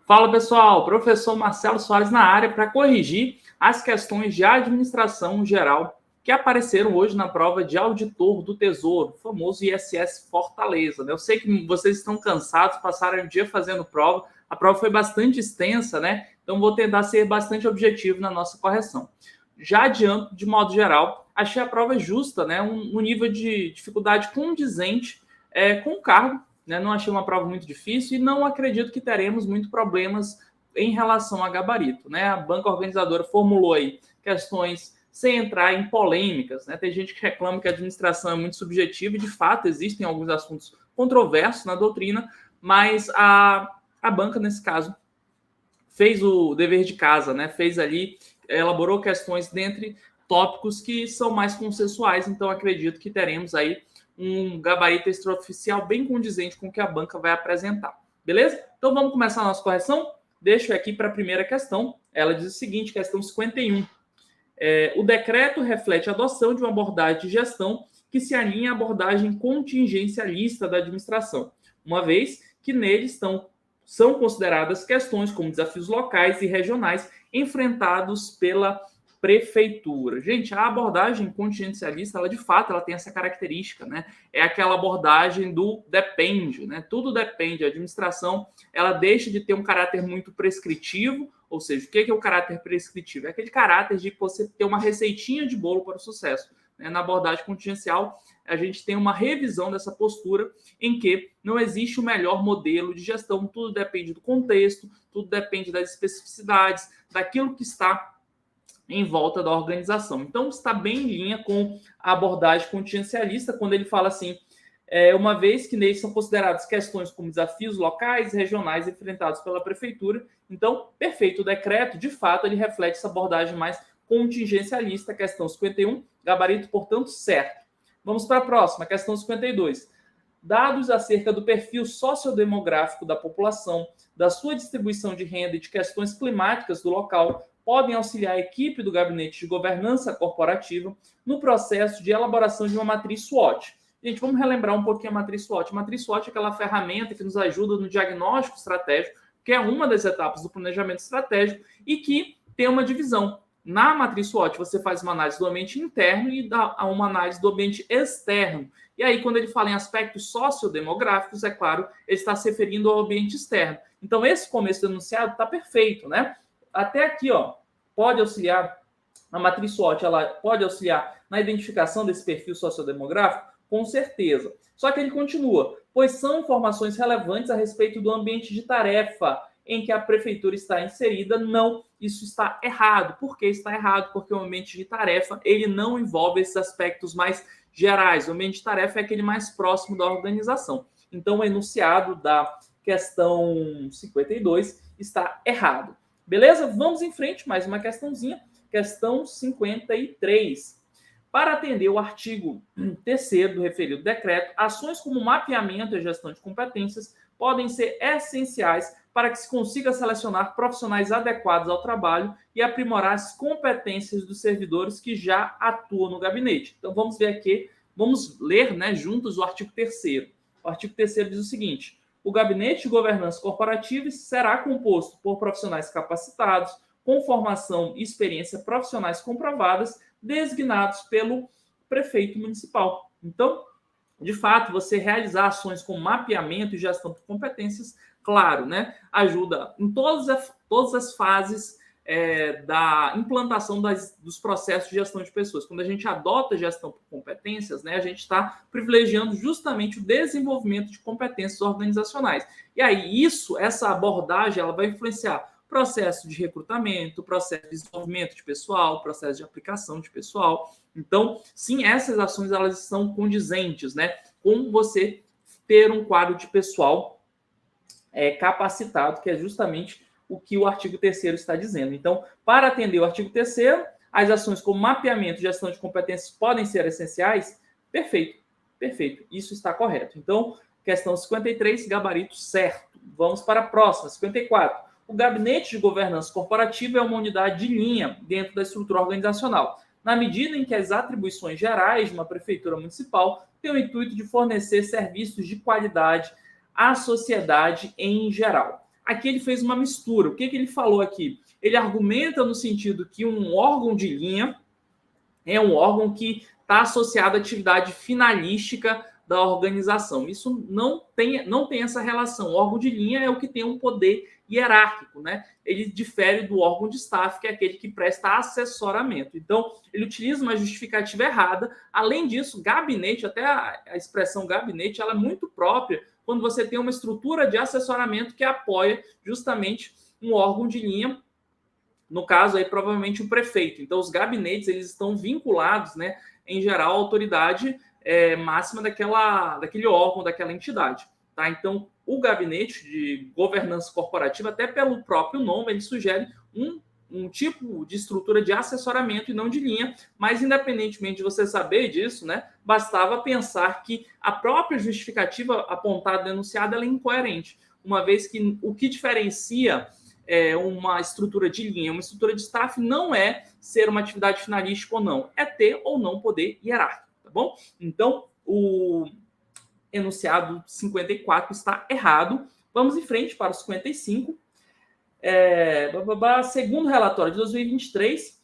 Fala pessoal, professor Marcelo Soares na área para corrigir as questões de administração geral que apareceram hoje na prova de auditor do Tesouro, o famoso ISS Fortaleza. Eu sei que vocês estão cansados, passaram o dia fazendo prova, a prova foi bastante extensa, né? Então vou tentar ser bastante objetivo na nossa correção. Já adianto, de modo geral, achei a prova justa, né? Um nível de dificuldade condizente com o cargo, né? Não achei uma prova muito difícil e não acredito que teremos muitos problemas em relação a gabarito, né? A banca organizadora formulou aí questões sem entrar em polêmicas, né? Tem gente que reclama que a administração é muito subjetiva e, de fato, existem alguns assuntos controversos na doutrina, mas a banca, nesse caso, fez o dever de casa, né? Fez ali, elaborou questões dentre tópicos que são mais consensuais, então acredito que teremos aí um gabarito extraoficial bem condizente com o que a banca vai apresentar. Beleza? Então vamos começar a nossa correção? Deixo aqui para a primeira questão. Ela diz o seguinte, questão 51. O decreto reflete a adoção de uma abordagem de gestão que se alinha à abordagem contingencialista da administração, uma vez que nele são consideradas questões como desafios locais e regionais enfrentados pela prefeitura. Gente, a abordagem contingencialista, ela de fato, ela tem essa característica, né? É aquela abordagem do depende, né? Tudo depende. A administração, ela deixa de ter um caráter muito prescritivo, ou seja, o que é o caráter prescritivo? É aquele caráter de você ter uma receitinha de bolo para o sucesso. Na abordagem contingencial, a gente tem uma revisão dessa postura em que não existe o melhor modelo de gestão, tudo depende do contexto, tudo depende das especificidades, daquilo que está em volta da organização. Então, está bem em linha com a abordagem contingencialista, quando ele fala assim, uma vez que neles são consideradas questões como desafios locais e regionais enfrentados pela prefeitura. Então, perfeito, o decreto, de fato, ele reflete essa abordagem mais contingencialista, questão 51, gabarito, portanto, certo. Vamos para a próxima, questão 52. Dados acerca do perfil sociodemográfico da população, da sua distribuição de renda e de questões climáticas do local podem auxiliar a equipe do Gabinete de Governança Corporativa no processo de elaboração de uma matriz SWOT. Gente, vamos relembrar um pouquinho a matriz SWOT. A matriz SWOT é aquela ferramenta que nos ajuda no diagnóstico estratégico, que é uma das etapas do planejamento estratégico e que tem uma divisão. Na matriz SWOT, você faz uma análise do ambiente interno e dá uma análise do ambiente externo. E aí, quando ele fala em aspectos sociodemográficos, é claro, ele está se referindo ao ambiente externo. Então, esse começo do enunciado está perfeito, né? Até aqui, ó, pode auxiliar, a matriz SWOT, ela pode auxiliar na identificação desse perfil sociodemográfico? Com certeza. Só que ele continua, pois são informações relevantes a respeito do ambiente de tarefa em que a prefeitura está inserida. Não, isso está errado. Por que está errado? Porque o ambiente de tarefa, ele não envolve esses aspectos mais gerais. O ambiente de tarefa é aquele mais próximo da organização. Então, o enunciado da questão 52 está errado. Beleza? Vamos em frente, mais uma questãozinha. Questão 53. Para atender o artigo 3º do referido decreto, ações como mapeamento e gestão de competências podem ser essenciais para que se consiga selecionar profissionais adequados ao trabalho e aprimorar as competências dos servidores que já atuam no gabinete. Então, vamos ver aqui, vamos ler, né, juntos o artigo 3º. O artigo 3º diz o seguinte: o Gabinete de Governança Corporativa será composto por profissionais capacitados, com formação e experiência profissionais comprovadas, designados pelo prefeito municipal. Então, de fato, você realizar ações com mapeamento e gestão de competências, claro, né, ajuda em todas as fases da implantação dos processos de gestão de pessoas. Quando a gente adota a gestão por competências, né, a gente está privilegiando justamente o desenvolvimento de competências organizacionais. E aí, essa abordagem, ela vai influenciar processo de recrutamento, processo de desenvolvimento de pessoal, processo de aplicação de pessoal. Então, sim, essas ações, elas são condizentes, né, com você ter um quadro de pessoal capacitado, que é justamente o que o artigo 3º está dizendo. Então, para atender o artigo 3º, as ações como mapeamento e gestão de competências podem ser essenciais? Perfeito, perfeito. Isso está correto. Então, questão 53, gabarito certo. Vamos para a próxima, 54. O Gabinete de Governança Corporativa é uma unidade de linha dentro da estrutura organizacional, na medida em que as atribuições gerais de uma prefeitura municipal têm o intuito de fornecer serviços de qualidade à sociedade em geral. Aqui ele fez uma mistura. O que ele falou aqui? Ele argumenta no sentido que um órgão de linha é um órgão que está associado à atividade finalística da organização. Isso não tem essa relação. O órgão de linha é o que tem um poder hierárquico, né? Ele difere do órgão de staff, que é aquele que presta assessoramento. Então, ele utiliza uma justificativa errada. Além disso, gabinete, até a expressão gabinete, ela é muito própria quando você tem uma estrutura de assessoramento que apoia justamente um órgão de linha, no caso aí provavelmente o prefeito. Então, os gabinetes eles estão vinculados, né, em geral, à autoridade máxima daquele órgão, daquela entidade. Tá? Então, o gabinete de governança corporativa, até pelo próprio nome, ele sugere um tipo de estrutura de assessoramento e não de linha, mas independentemente de você saber disso, né, bastava pensar que a própria justificativa apontada no enunciado ela é incoerente, uma vez que o que diferencia uma estrutura de linha, uma estrutura de staff, não é ser uma atividade finalística ou não, é ter ou não poder hierárquico, tá bom? Então, o enunciado 54 está errado. Vamos em frente para o 55. Segundo o relatório de 2023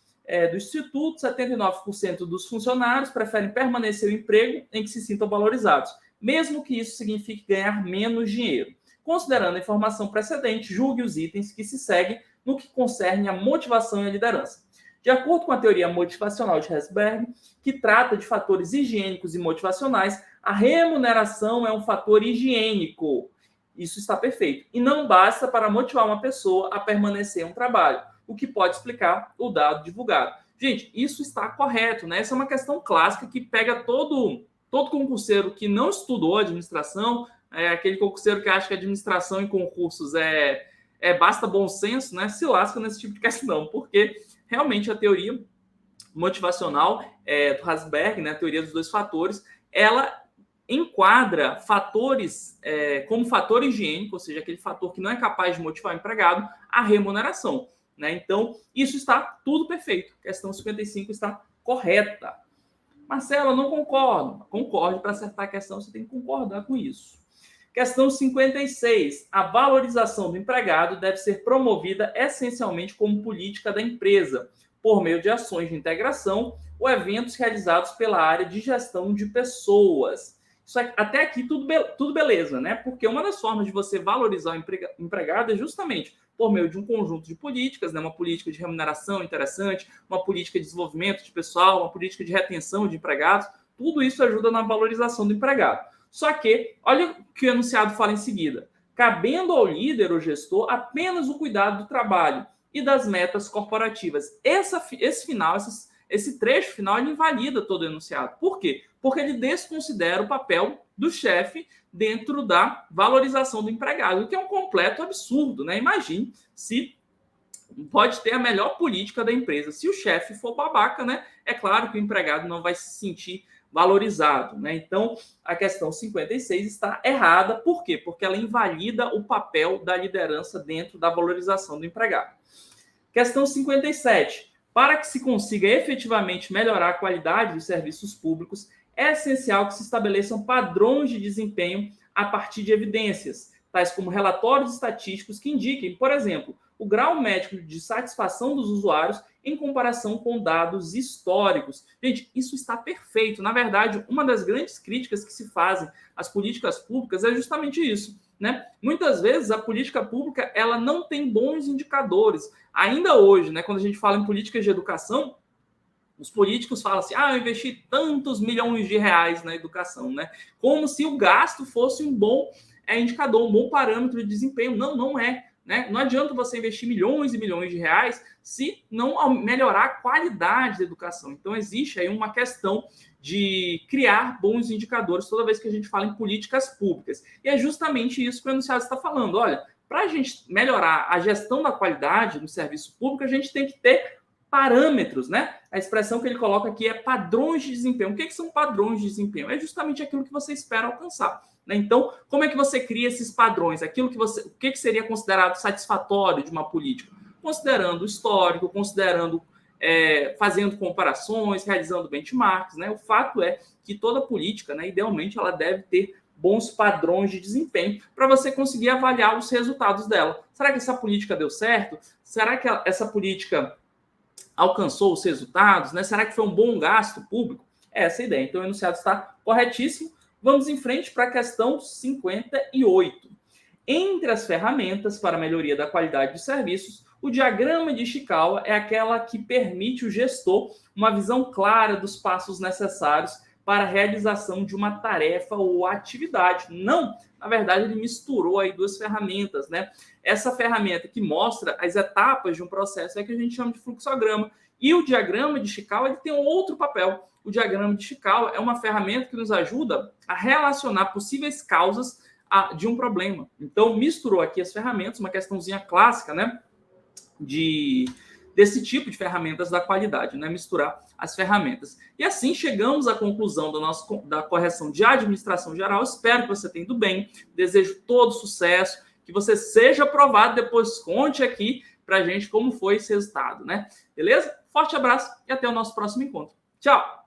do Instituto, 79% dos funcionários preferem permanecer no emprego em que se sintam valorizados, mesmo que isso signifique ganhar menos dinheiro. Considerando a informação precedente, julgue os itens que se seguem no que concerne a motivação e a liderança. De acordo com a teoria motivacional de Herzberg, que trata de fatores higiênicos e motivacionais, a remuneração é um fator higiênico. Isso está perfeito. E não basta para motivar uma pessoa a permanecer em um trabalho, o que pode explicar o dado divulgado. Gente, isso está correto, né? Essa é uma questão clássica que pega todo concurseiro que não estudou administração, aquele concurseiro que acha que administração em concursos basta bom senso, né? Se lasca nesse tipo de questão, porque realmente a teoria motivacional do Herzberg, né, a teoria dos dois fatores, ela enquadra fatores como fator higiênico, ou seja, aquele fator que não é capaz de motivar o empregado, a remuneração. Né? Então, isso está tudo perfeito. A questão 55 está correta. Marcelo, eu não concordo. Concorde, para acertar a questão, você tem que concordar com isso. Questão 56. A valorização do empregado deve ser promovida essencialmente como política da empresa, por meio de ações de integração ou eventos realizados pela área de gestão de pessoas. Isso aqui, até aqui tudo beleza, né? Porque uma das formas de você valorizar o empregado é justamente por meio de um conjunto de políticas, né? Uma política de remuneração interessante, uma política de desenvolvimento de pessoal, uma política de retenção de empregados. Tudo isso ajuda na valorização do empregado. Só que, olha o que o enunciado fala em seguida. Cabendo ao líder ou gestor apenas o cuidado do trabalho e das metas corporativas. Esse trecho final ele invalida todo o enunciado. Por quê? Porque ele desconsidera o papel do chefe dentro da valorização do empregado, o que é um completo absurdo, né? Imagine se pode ter a melhor política da empresa. Se o chefe for babaca, né? É claro que o empregado não vai se sentir valorizado, né? Então, a questão 56 está errada. Por quê? Porque ela invalida o papel da liderança dentro da valorização do empregado. Questão 57. Para que se consiga efetivamente melhorar a qualidade dos serviços públicos, é essencial que se estabeleçam padrões de desempenho a partir de evidências, tais como relatórios estatísticos que indiquem, por exemplo, o grau médio de satisfação dos usuários em comparação com dados históricos. Gente, isso está perfeito. Na verdade, uma das grandes críticas que se fazem às políticas públicas é justamente isso, né? Muitas vezes a política pública ela não tem bons indicadores. Ainda hoje, né, quando a gente fala em políticas de educação, os políticos falam assim, eu investi tantos milhões de reais na educação, né? Como se o gasto fosse um bom indicador, um bom parâmetro de desempenho. Não, não é. Né? Não adianta você investir milhões e milhões de reais se não melhorar a qualidade da educação. Então, existe aí uma questão de criar bons indicadores toda vez que a gente fala em políticas públicas. E é justamente isso que o enunciado está falando. Olha, para a gente melhorar a gestão da qualidade no serviço público, a gente tem que ter parâmetros, né? A expressão que ele coloca aqui é padrões de desempenho. O que são padrões de desempenho? É justamente aquilo que você espera alcançar. Né? Então, como é que você cria esses padrões? O que seria considerado satisfatório de uma política? Considerando o histórico, fazendo comparações, realizando benchmarks. Né? O fato é que toda política, né, idealmente, ela deve ter bons padrões de desempenho para você conseguir avaliar os resultados dela. Será que essa política deu certo? Será que essa política alcançou os resultados? Né? Será que foi um bom gasto público? É essa a ideia. Então, o enunciado está corretíssimo. Vamos em frente para a questão 58. Entre as ferramentas para a melhoria da qualidade de serviços, o diagrama de Ishikawa é aquela que permite o gestor uma visão clara dos passos necessários para a realização de uma tarefa ou atividade. Não, na verdade, ele misturou aí duas ferramentas, né? Essa ferramenta que mostra as etapas de um processo é que a gente chama de fluxograma. E o diagrama de Ishikawa ele tem um outro papel. O diagrama de Ishikawa é uma ferramenta que nos ajuda a relacionar possíveis causas de um problema. Então, misturou aqui as ferramentas, uma questãozinha clássica, né? Desse tipo de ferramentas da qualidade, né? Misturar as ferramentas. E assim chegamos à conclusão da correção de administração geral. Espero que você tenha ido bem. Desejo todo sucesso, que você seja aprovado. Depois conte aqui pra gente como foi esse resultado, né? Beleza? Forte abraço e até o nosso próximo encontro. Tchau!